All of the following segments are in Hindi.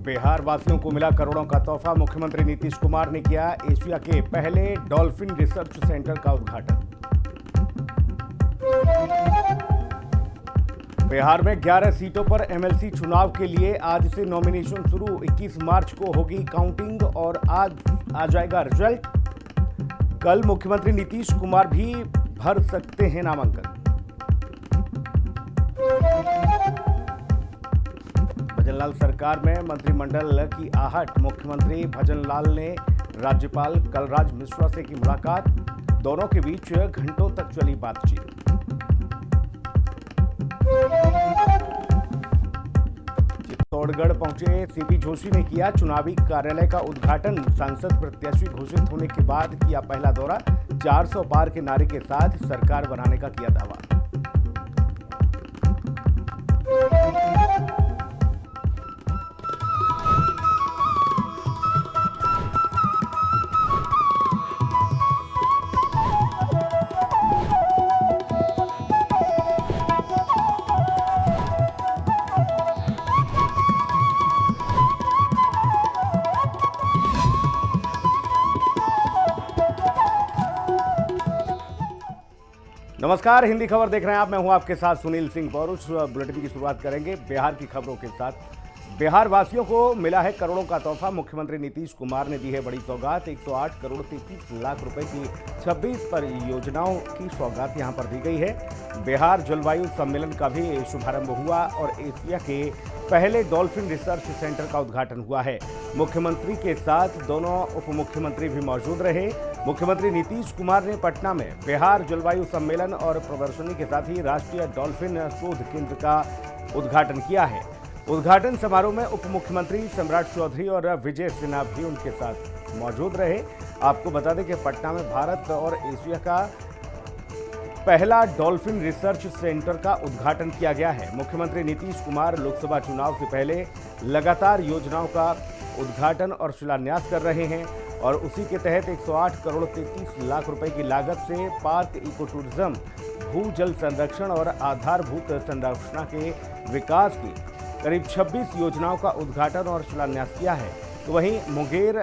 बिहार वासियों को मिला करोड़ों का तोहफा। मुख्यमंत्री नीतीश कुमार ने किया एशिया के पहले डॉल्फिन रिसर्च सेंटर का उद्घाटन। बिहार में 11 सीटों पर एमएलसी चुनाव के लिए आज से नॉमिनेशन शुरू। 21 मार्च को होगी काउंटिंग और आज आ जाएगा रिजल्ट। कल मुख्यमंत्री नीतीश कुमार भी भर सकते हैं नामांकन। भजनलाल सरकार में मंत्रिमंडल की आहट। मुख्यमंत्री भजनलाल ने राज्यपाल कलराज मिश्रा से की मुलाकात। दोनों के बीच घंटों तक चली बातचीत। चित्तौड़गढ़ पहुंचे सीपी जोशी ने किया चुनावी कार्यालय का उद्घाटन। सांसद प्रत्याशी घोषित होने के बाद किया पहला दौरा। 400 पार के नारे के साथ सरकार बनाने का किया दावा। नमस्कार, हिंदी खबर देख रहे हैं आप। मैं हूं आपके साथ सुनील सिंह पौरुष। बुलेटिन की शुरुआत करेंगे बिहार की खबरों के साथ। बिहार वासियों को मिला है करोड़ों का तोहफा। मुख्यमंत्री नीतीश कुमार ने दी है बड़ी सौगात। 108 करोड़ 33 लाख रुपए की 26 परियोजनाओं की सौगात यहां पर दी गई है। बिहार जलवायु सम्मेलन का भी शुभारंभ हुआ और एशिया के पहले डॉल्फिन रिसर्च सेंटर का उद्घाटन हुआ है। मुख्यमंत्री के साथ दोनों उप मुख्यमंत्री भी मौजूद रहे। मुख्यमंत्री नीतीश कुमार ने पटना में बिहार जलवायु सम्मेलन और प्रदर्शनी के साथ ही राष्ट्रीय डॉल्फिन शोध केंद्र का उद्घाटन किया है। उद्घाटन समारोह में उप मुख्यमंत्री सम्राट चौधरी और विजय सिन्हा भी उनके साथ मौजूद रहे। आपको बता दें कि पटना में भारत और एशिया का पहला डॉल्फिन रिसर्च सेंटर का उद्घाटन किया गया है। मुख्यमंत्री नीतीश कुमार लोकसभा चुनाव से पहले लगातार योजनाओं का उद्घाटन और शिलान्यास कर रहे हैं और उसी के तहत 108 करोड़ 33 लाख रुपए की लागत से पार्क, इको टूरिज्म, भू जल संरक्षण और आधारभूत संरचना के विकास की करीब 26 योजनाओं का उद्घाटन और शिलान्यास किया है। तो वहीं मुंगेर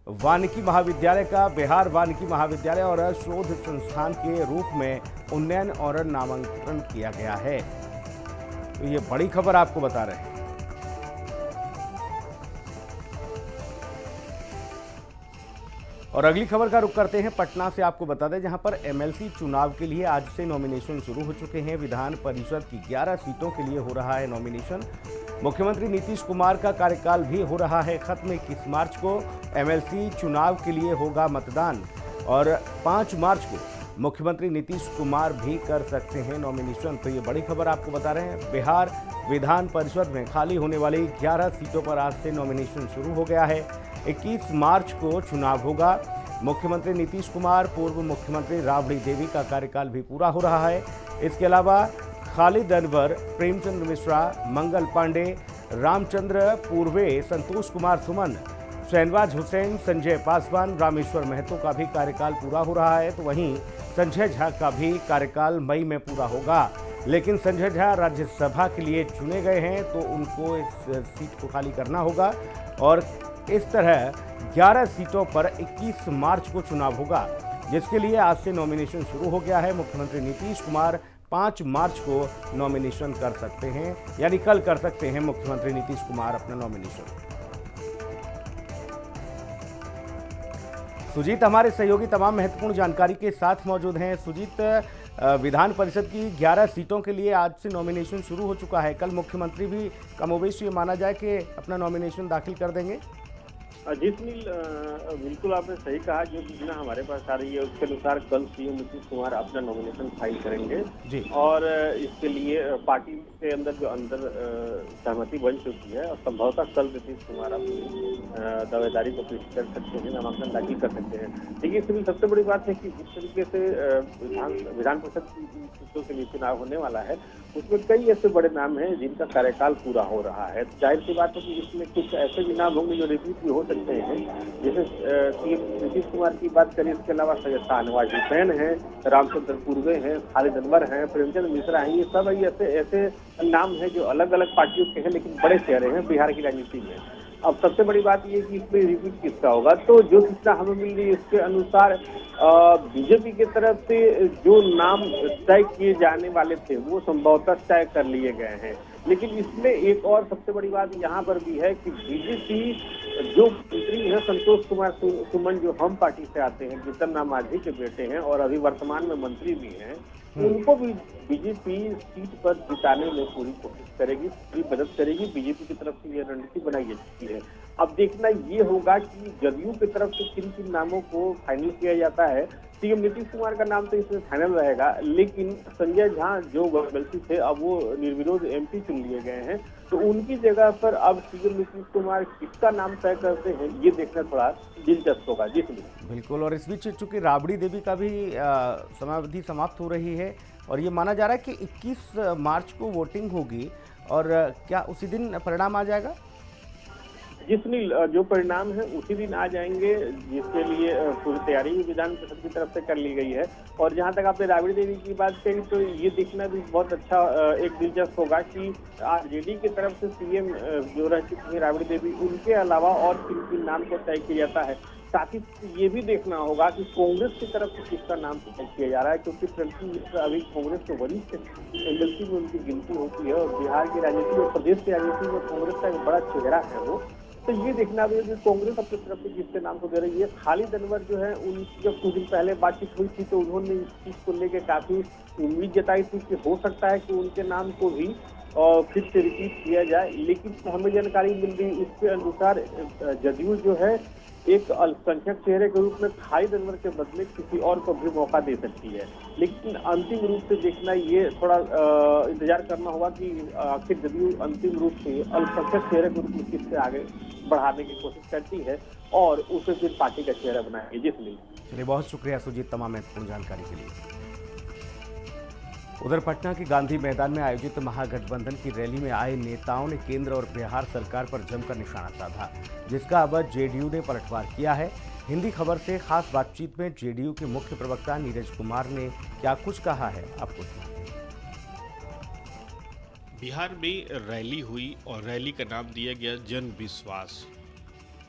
वानिकी महाविद्यालय का बिहार वानिकी महाविद्यालय और शोध संस्थान के रूप में उन्नयन और नामांकन किया गया है। तो ये बड़ी खबर आपको बता रहे हैं। और अगली खबर का रुख करते हैं पटना से। आपको बता दें जहां पर एमएलसी चुनाव के लिए आज से नॉमिनेशन शुरू हो चुके हैं। विधान परिषद की 11 सीटों के लिए हो रहा है नॉमिनेशन। मुख्यमंत्री नीतीश कुमार का कार्यकाल भी हो रहा है खत्म। 21 मार्च को एमएलसी चुनाव के लिए होगा मतदान और 5 मार्च को मुख्यमंत्री नीतीश कुमार भी कर सकते हैं नॉमिनेशन। तो ये बड़ी खबर आपको बता रहे हैं। बिहार विधान परिषद में खाली होने वाली 11 सीटों पर आज से नॉमिनेशन शुरू हो गया है। 21 मार्च को चुनाव होगा। मुख्यमंत्री नीतीश कुमार, पूर्व मुख्यमंत्री राबड़ी देवी का कार्यकाल भी पूरा हो रहा है। इसके अलावा खालिद अनवर, प्रेमचंद्र मिश्रा, मंगल पांडे, रामचंद्र पूर्वे, संतोष कुमार सुमन, शहनवाज हुसैन, संजय पासवान, रामेश्वर महतो का भी कार्यकाल पूरा हो रहा है। तो वहीं संजय झा का भी कार्यकाल मई में पूरा होगा। लेकिन संजय झा राज्यसभा के लिए चुने गए हैं तो उनको इस सीट को खाली करना होगा और इस तरह 11 सीटों पर 21 मार्च को चुनाव होगा, जिसके लिए आज से नॉमिनेशन शुरू हो गया है। मुख्यमंत्री नीतीश कुमार 5 मार्च को नॉमिनेशन कर सकते हैं, यानी कल कर सकते हैं मुख्यमंत्री नीतीश कुमार अपना नॉमिनेशन। सुजीत हमारे सहयोगी तमाम महत्वपूर्ण जानकारी के साथ मौजूद हैं। सुजीत, विधान परिषद की 11 सीटों के लिए आज से नॉमिनेशन शुरू हो चुका है। कल मुख्यमंत्री भी कमोबेश ये माना जाए कि अपना नॉमिनेशन दाखिल कर देंगे। जी सुनील, बिल्कुल आपने सही कहा। जो सूचना हमारे पास आ रही है उसके अनुसार कल सीएम नीतीश कुमार अपना नॉमिनेशन फाइल करेंगे जी। और इसके लिए पार्टी के अंदर सहमति बन चुकी है और संभवतः कल नीतीश कुमार अपनी दावेदारी को पेश कर सकते हैं, नामांकन दाखिल कर सकते हैं। देखिए सुनील, सबसे बड़ी बात है कि जिस तरीके से विधान परिषद की सीटों के लिए चुनाव होने वाला है उसमें कई ऐसे बड़े नाम हैं जिनका कार्यकाल पूरा हो रहा है। जाहिर सी बात है कि इसमें कुछ ऐसे भी नाम होंगे जो रिपीट भी हो सकते हैं। जैसे सीएम नीतीश कुमार की बात करें, इसके अलावा शहनवाज हुसैन हैं, रामचंद्र पूर्वे हैं, खालिद अनवर हैं, प्रेमचंद्र मिश्रा हैं। ये सब ऐसे नाम हैं जो अलग अलग पार्टियों के हैं लेकिन बड़े चेहरे हैं बिहार की राजनीति में। अब सबसे बड़ी बात ये कि इसमें रिपीट किसका होगा, तो जो सूचना हमें मिल रही है इसके अनुसार बीजेपी की तरफ से जो नाम तय किए जाने वाले थे वो संभवतः तय कर लिए गए हैं। लेकिन इसमें एक और सबसे बड़ी बात यहाँ पर भी है कि बीजेपी जो मंत्री है संतोष कुमार सुमन, जो हम पार्टी से आते हैं, जीतन राम मांझी के बेटे हैं और अभी वर्तमान में मंत्री भी हैं, उनको भी बीजेपी सीट पर जिताने में पूरी कोशिश करेगी, पूरी मदद करेगी। बीजेपी की तरफ से यह रणनीति बनाई जा चुकी है। अब देखना ये होगा कि जदयू की तरफ से किन किन नामों को फाइनल किया जाता है। सीएम नीतीश कुमार का नाम तो इसमें फाइनल रहेगा, लेकिन संजय झा जो गलती थे अब वो निर्विरोध एमपी चुन लिए गए हैं, तो उनकी जगह पर अब सीएम नीतीश कुमार किसका नाम तय करते हैं ये देखना थोड़ा दिलचस्प होगा। जी बिल्कुल। और इस बीच चूंकि राबड़ी देवी का भी समयावधि समाप्त हो रही है और ये माना जा रहा है कि 21 मार्च को वोटिंग होगी, और क्या उसी दिन परिणाम आ जाएगा? जी सुनील, जो परिणाम है उसी दिन आ जाएंगे, जिसके लिए पूरी तैयारी विधान परिषद की तरफ से कर ली गई है। और जहां तक आपने राबड़ी देवी की बात कही, तो ये देखना भी बहुत अच्छा एक दिलचस्प होगा कि आरजेडी की तरफ से सीएम जो रह चुकी है राबड़ी देवी, उनके अलावा और किन किन नाम को तय किया जाता है। साथ ही ये भी देखना होगा कि कांग्रेस की तरफ से किसका नाम तय किया जा रहा है, क्योंकि प्रियंका मिश्रा अभी कांग्रेस के वरिष्ठ एमएलसी में उनकी गिनती होती है और बिहार की राजनीति और प्रदेश की राजनीति में कांग्रेस का एक बड़ा चेहरा है वो। तो ये देखना भी है कि कांग्रेस अपनी तरफ से किसके नाम को दे रही है। खालिद अनवर जो है, उनकी जब कुछ दिन पहले बातचीत हुई थी तो उन्होंने इस चीज को लेकर काफी उम्मीद जताई थी कि हो सकता है कि उनके नाम को भी फिर से रिपीट किया जाए। लेकिन हमें जानकारी मिल रही है इसके अनुसार जदयू जो है एक अल्पसंख्यक चेहरे के रूप में खालिद अनवर के बदले किसी और को भी मौका दे सकती है। लेकिन अंतिम रूप से देखना ये थोड़ा इंतजार करना होगा कि आखिर जदयू अंतिम रूप से अल्पसंख्यक चेहरे के रूप में किससे आगे बढ़ाने की कोशिश करती है और उसे फिर पार्टी का चेहरा बनाएगी। जी सुनील। चलिए, बहुत शुक्रिया सुजीत तमाम महत्वपूर्ण जानकारी के लिए। उधर पटना के गांधी मैदान में आयोजित महागठबंधन की रैली में आए नेताओं ने केंद्र और बिहार सरकार पर जमकर निशाना साधा, जिसका अब जेडीयू ने पलटवार किया है। हिंदी खबर से खास बातचीत में जेडीयू के मुख्य प्रवक्ता नीरज कुमार ने क्या कुछ कहा है, आपको सुनाते हैं। बिहार में रैली हुई और रैली का नाम दिया गया जन विश्वास,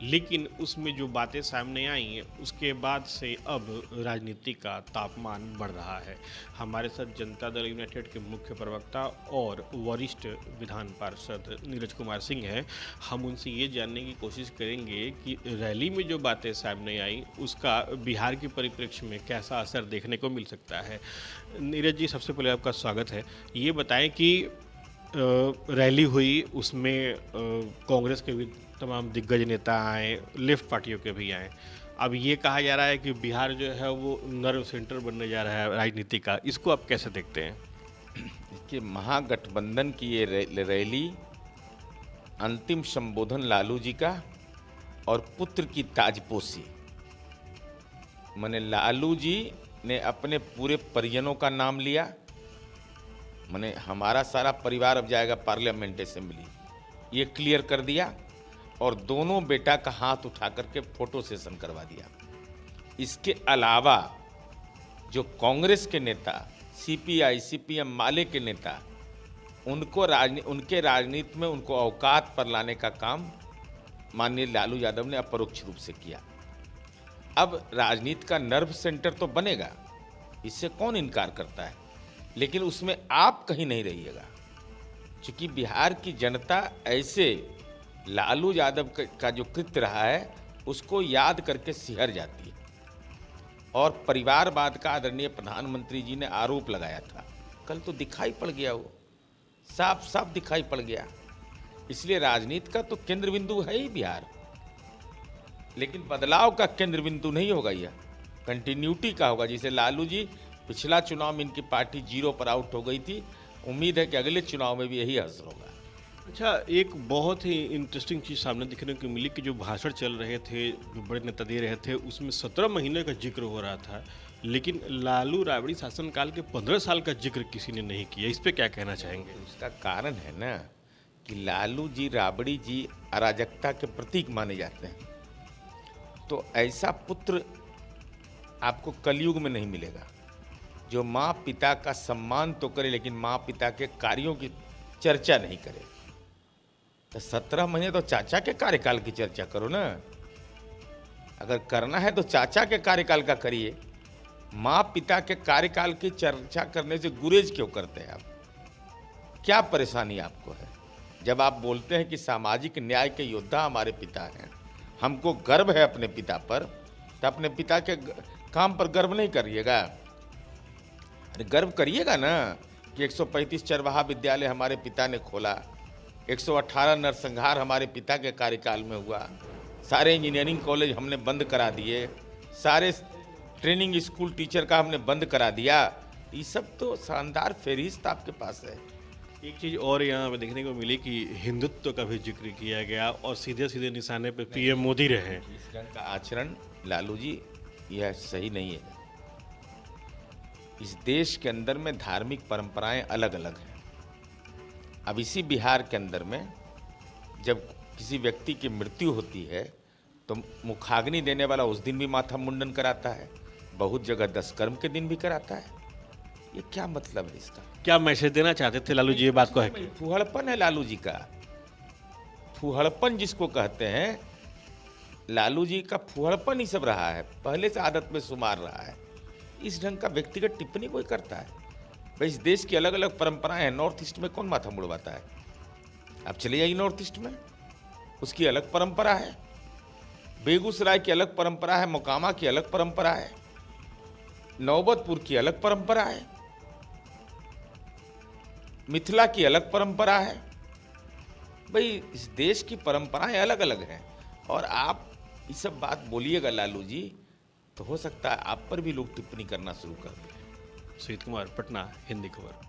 लेकिन उसमें जो बातें सामने आई उसके बाद से अब राजनीति का तापमान बढ़ रहा है। हमारे साथ जनता दल यूनाइटेड के मुख्य प्रवक्ता और वरिष्ठ विधान पार्षद नीरज कुमार सिंह हैं। हम उनसे ये जानने की कोशिश करेंगे कि रैली में जो बातें सामने आई उसका बिहार के परिप्रेक्ष्य में कैसा असर देखने को मिल सकता है। नीरज जी, सबसे पहले आपका स्वागत है। ये बताएं कि रैली हुई, उसमें कांग्रेस के भी तमाम दिग्गज नेता आए, लेफ्ट पार्टियों के भी आए। अब ये कहा जा रहा है कि बिहार जो है वो नर्व सेंटर बनने जा रहा है राजनीति का, इसको आप कैसे देखते हैं? देखिए, महागठबंधन की ये रैली अंतिम संबोधन लालू जी का और पुत्र की ताजपोशी। माने लालू जी ने अपने पूरे परिजनों का नाम लिया, माने हमारा सारा परिवार अब जाएगा पार्लियामेंट असेंबली, ये क्लियर कर दिया, और दोनों बेटा का हाथ उठा करके फोटो सेशन करवा दिया। इसके अलावा जो कांग्रेस के नेता, सीपीआई सीपीएम माले के नेता, उनके राजनीति में उनको औकात पर लाने का काम माननीय लालू यादव ने अपरोक्ष रूप से किया। अब राजनीति का नर्व सेंटर तो बनेगा, इससे कौन इनकार करता है, लेकिन उसमें आप कहीं नहीं रहिएगा, क्योंकि बिहार की जनता ऐसे लालू यादव का जो कृत्य रहा है उसको याद करके सिहर जाती है। और परिवारवाद का आदरणीय प्रधानमंत्री जी ने आरोप लगाया था, कल तो दिखाई पड़ गया, वो साफ साफ दिखाई पड़ गया। इसलिए राजनीति का तो केंद्र बिंदु है ही बिहार, लेकिन बदलाव का केंद्र बिंदु नहीं होगा, यह कंटिन्यूटी का होगा। जैसे लालू जी पिछला चुनाव में इनकी पार्टी 0 पर आउट हो गई थी, उम्मीद है कि अगले चुनाव में भी यही असर होगा। अच्छा, एक बहुत ही इंटरेस्टिंग चीज़ सामने दिखने को मिली कि जो भाषण चल रहे थे, जो बड़े नेता दे रहे थे, उसमें 17 महीने का जिक्र हो रहा था, लेकिन लालू राबड़ी शासनकाल के 15 साल का जिक्र किसी ने नहीं किया। इस पे क्या कहना चाहेंगे? उसका कारण है ना कि लालू जी राबड़ी जी अराजकता के प्रतीक माने जाते हैं, तो ऐसा पुत्र आपको कलयुग में नहीं मिलेगा जो माँ पिता का सम्मान तो करे लेकिन माँ पिता के कार्यों की चर्चा नहीं करे। तो 17 महीने तो चाचा के कार्यकाल की चर्चा करो ना। अगर करना है तो चाचा के कार्यकाल का करिए, माँ पिता के कार्यकाल की चर्चा करने से गुरेज क्यों करते हैं आप? क्या परेशानी आपको है? जब आप बोलते हैं कि सामाजिक न्याय के योद्धा हमारे पिता हैं, हमको गर्व है अपने पिता पर, तो अपने पिता के काम पर गर्व नहीं करिएगा। अरे गर्व करिएगा ना कि 135 चरवाहा विद्यालय हमारे पिता ने खोला, 118 नरसंहार हमारे पिता के कार्यकाल में हुआ, सारे इंजीनियरिंग कॉलेज हमने बंद करा दिए, सारे ट्रेनिंग स्कूल टीचर का हमने बंद करा दिया। ये सब तो शानदार फहरिस्त आपके पास है। एक चीज़ और यहाँ पे देखने को मिली कि हिंदुत्व का भी जिक्र किया गया और सीधे सीधे निशाने पे पीएम मोदी रहे। इस ढंग का आचरण लालू जी यह सही नहीं है। इस देश के अंदर में धार्मिक परंपराएं अलग अलग हैं। अब इसी बिहार के अंदर में जब किसी व्यक्ति की मृत्यु होती है तो मुखाग्नि देने वाला उस दिन भी माथा मुंडन कराता है, बहुत जगह 10 कर्म के दिन भी कराता है। ये क्या मतलब है इसका? क्या मैसेज देना चाहते थे लालू जी ये बात को है? फूहड़पन है लालू जी का। फूहड़पन जिसको कहते हैं, लालू जी का फूहड़पन ही सब रहा है, पहले से आदत में शुमार रहा है। इस ढंग का व्यक्तिगत टिप्पणी कोई करता है? भाई इस देश की अलग अलग परंपराएं हैं, नॉर्थ ईस्ट में कौन माथा मुड़वाता है? आप चले जाइए नॉर्थ ईस्ट में, उसकी अलग परंपरा है। बेगूसराय की अलग परंपरा है, मोकामा की अलग परंपरा है, नौबतपुर की अलग परंपरा है, मिथिला की अलग परंपरा है। भाई इस देश की परंपराएं अलग अलग हैं और आप ये सब बात बोलिएगा लालू जी तो हो सकता है आप पर भी लोग टिप्पणी करना शुरू कर दें। सुजीत कुमार, पटना, हिंदी खबर।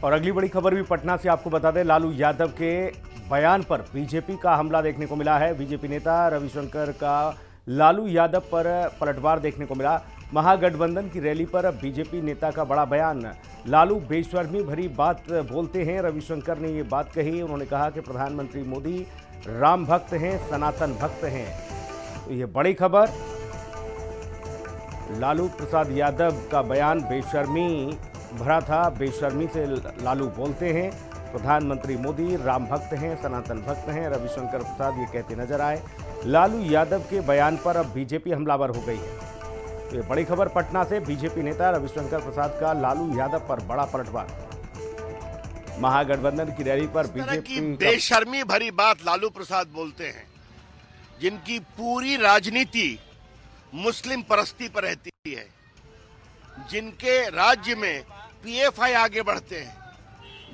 और अगली बड़ी खबर भी पटना से आपको बता दें, लालू यादव के बयान पर बीजेपी का हमला देखने को मिला है। बीजेपी नेता रविशंकर का लालू यादव पर पलटवार देखने को मिला। महागठबंधन की रैली पर बीजेपी नेता का बड़ा बयान। लालू बेशर्मी भरी बात बोलते हैं, रविशंकर ने ये बात कही। उन्होंने कहा कि प्रधानमंत्री मोदी राम भक्त हैं, सनातन भक्त हैं। तो ये बड़ी खबर, लालू प्रसाद यादव का बयान बेशर्मी भरा था। बेशर्मी से लालू बोलते हैं, प्रधानमंत्री मोदी राम भक्त हैं, सनातन भक्त हैं। रविशंकर प्रसाद ये कहते नजर आए। लालू यादव के बयान पर अब बीजेपी हमलावर हो गई है। तो ये बड़ी खबर पटना से, बीजेपी नेता रविशंकर प्रसाद का लालू यादव पर बड़ा पलटवार। महागठबंधन की रैली पर बीजेपी बेशर्मी भरी बात लालू प्रसाद बोलते हैं, जिनकी पूरी राजनीति मुस्लिम परस्ती पर रहती है, जिनके राज्य में पीएफआई आगे बढ़ते हैं,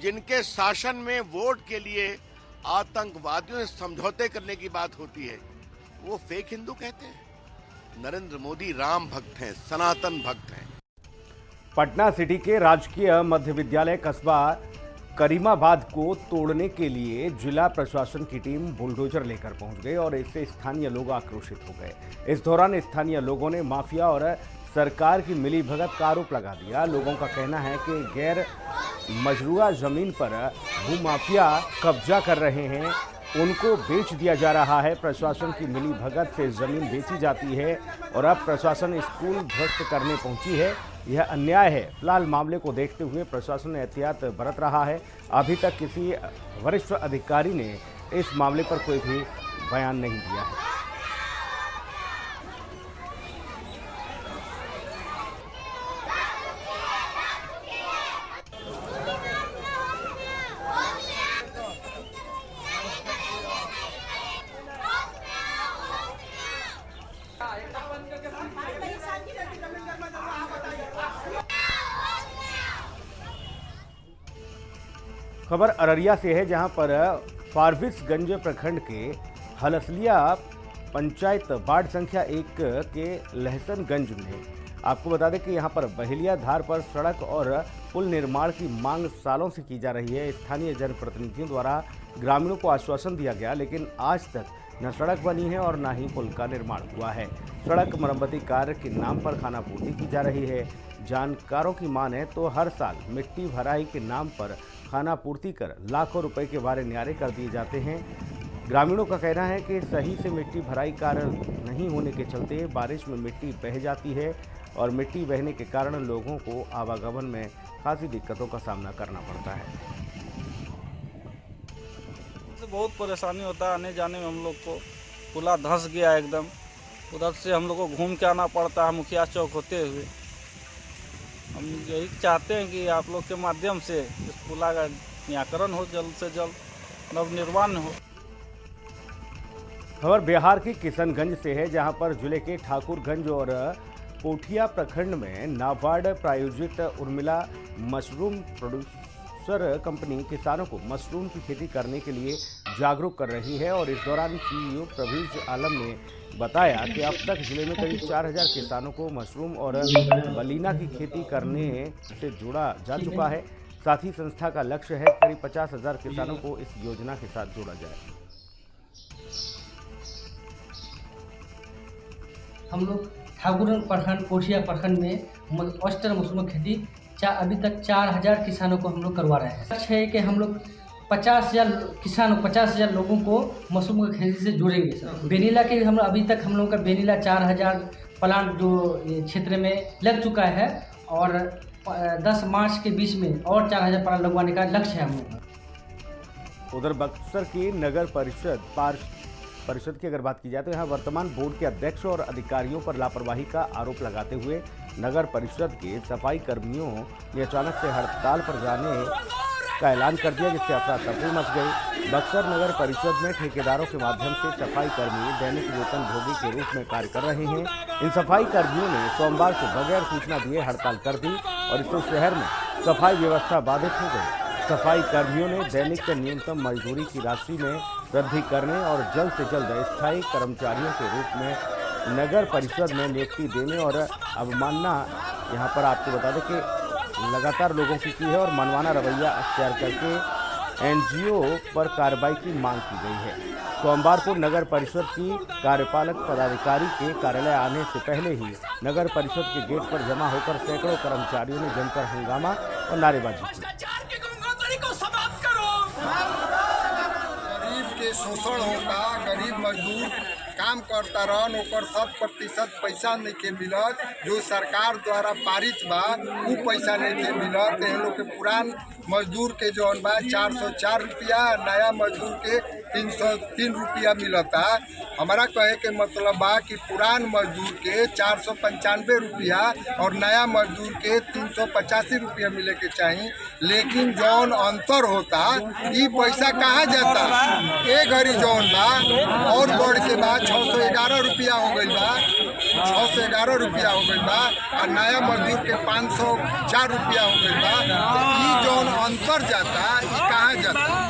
जिनके शासन में वोट के लिए आतंकवादियों से समझौते करने की बात होती है, वो फेक हिंदू कहते हैं। नरेंद्र मोदी राम भक्त हैं, सनातन भक्त हैं। पटना सिटी के राजकीय मध्य विद्यालय कस्बा करीमाबाद को तोड़ने के लिए जिला प्रशासन की टीम बुलडोजर लेकर पहुंच गई और इससे स्थानीय लोग आक्रोशित हो गए। इस दौरान स्थानीय लोगों ने माफिया और सरकार की मिलीभगत का आरोप लगा दिया। लोगों का कहना है कि गैर मजरूआ जमीन पर भूमाफिया कब्जा कर रहे हैं, उनको बेच दिया जा रहा है। प्रशासन की मिलीभगत से जमीन बेची जाती है और अब प्रशासन स्कूल ध्वस्त करने पहुंची है। यह अन्याय है। फिलहाल मामले को देखते हुए प्रशासन एहतियात बरत रहा है। अभी तक किसी वरिष्ठ अधिकारी ने इस मामले पर कोई भी बयान नहीं दिया है। खबर अररिया से है, जहां पर फारबिसगंज प्रखंड के हलसलिया पंचायत वार्ड संख्या 1 के लहसनगंज में आपको बता दें कि यहां पर बहेलिया धार पर सड़क और पुल निर्माण की मांग सालों से की जा रही है। स्थानीय जनप्रतिनिधियों द्वारा ग्रामीणों को आश्वासन दिया गया, लेकिन आज तक न सड़क बनी है और न ही पुल का निर्माण हुआ है। सड़क मरम्मती कार्य के नाम पर खानापूर्ति की जा रही है। जानकारों की माने तो हर साल मिट्टी भराई के नाम पर खानापूर्ति कर लाखों रुपए के वारे न्यारे कर दिए जाते हैं। ग्रामीणों का कहना है कि सही से मिट्टी भराई कार्य नहीं होने के चलते बारिश में मिट्टी बह जाती है और मिट्टी बहने के कारण लोगों को आवागमन में खासी दिक्कतों का सामना करना पड़ता है। बहुत परेशानी होता है आने जाने में। हम लोग को पुला धंस गया एकदम, उधर से हम लोग को घूम के आना पड़ता है मुखिया चौक होते हुए। हम यही चाहते हैं कि आप लोग के माध्यम से इस पुला का निराकरण हो, जल्द से जल्द नवनिर्माण हो। खबर बिहार की किशनगंज से है, जहां पर जिले के ठाकुरगंज और कोठिया प्रखंड में नाबार्ड प्रायोजित उर्मिला मशरूम प्रोड्यूसर कंपनी किसानों को मशरूम की खेती करने के लिए जागरूक कर रही है। और इस दौरान सीईओ प्रवीज आलम ने बताया कि अब तक जिले में करीब 4000 किसानों को मशरूम और बलीना की खेती करने से जोड़ा जा चुका है। साथ ही संस्था का लक्ष्य है करीब 50,000 किसानों को इस योजना के साथ जोड़ा जाए। हम लोग ठाकुरगंज प्रखंड कोठिया प्रखंड में ऑस्टर मशरूम की खेती अभी तक 4000 किसानों को हम लोग करवा रहे हैं। लक्ष्य है कि हम लोग 50,000 लोगों को मशरूम की खेती से जोड़ेंगे सर। वेनिला के हम अभी तक हम लोग का वेनिला 4000 प्लांट जो क्षेत्र में लग चुका है और 10 मार्च के बीच में और 4000 प्लांट लगवाने का लक्ष्य है हम लोग का। उधर बक्सर की नगर परिषद की अगर बात की जाए तो यहाँ वर्तमान बोर्ड के अध्यक्ष और अधिकारियों पर लापरवाही का आरोप लगाते हुए नगर परिषद के सफाई कर्मियों ने अचानक से हड़ताल पर जाने का ऐलान कर दिया, जिससे अफरा तफरी मच गई। बक्सर नगर परिषद में ठेकेदारों के माध्यम से सफाई कर्मी दैनिक वेतन भोगी के रूप में कार्य कर रहे हैं। इन सफाई कर्मियों ने सोमवार को बगैर सूचना दिए हड़ताल कर दी और इससे शहर में सफाई व्यवस्था बाधित हो गई। सफाई कर्मियों ने दैनिक न्यूनतम मजदूरी की राशि में वृद्धि करने और जल्द से जल्द स्थायी कर्मचारियों के रूप में नगर परिषद में नियुक्ति देने और अवमानना, यहाँ पर आपको बता दें कि लगातार लोगों की है और मनमाना रवैया अख्तियार करके एनजीओ पर कार्रवाई की मांग की गई है। सोमवार को नगर परिषद की कार्यपालक पदाधिकारी के कार्यालय आने से पहले ही नगर परिषद के गेट पर जमा होकर सैकड़ों कर्मचारियों ने जमकर हंगामा और नारेबाजी की। गरीब के शोषण होता, गरीब मजदूर काम करता रहन, ओकर 100% पैसा नहीं के मिलत, जो सरकार द्वारा पारित बा वो पैसा नहीं के मिलत। इन लोग के पुरान मजदूर के जौन बा 404 रुपया, नया मजदूर के 303 रुपया मिलता। हमारा कहे के मतलब बा कि पुरान मजदूर के 495 रुपया और नया मजदूर के 385 रुपया मिले के चाहिए, लेकिन जौन अंतर होता ये पैसा कहाँ जाता। एक घड़ी जौन बा और बढ़ के बाद 611 रुपया हो गई बा, 611 रुपया हो गई बा और नया मजदूर के 504 रुपया हो गई बा। ये जौन अंतर जाता ये कहाँ जाता।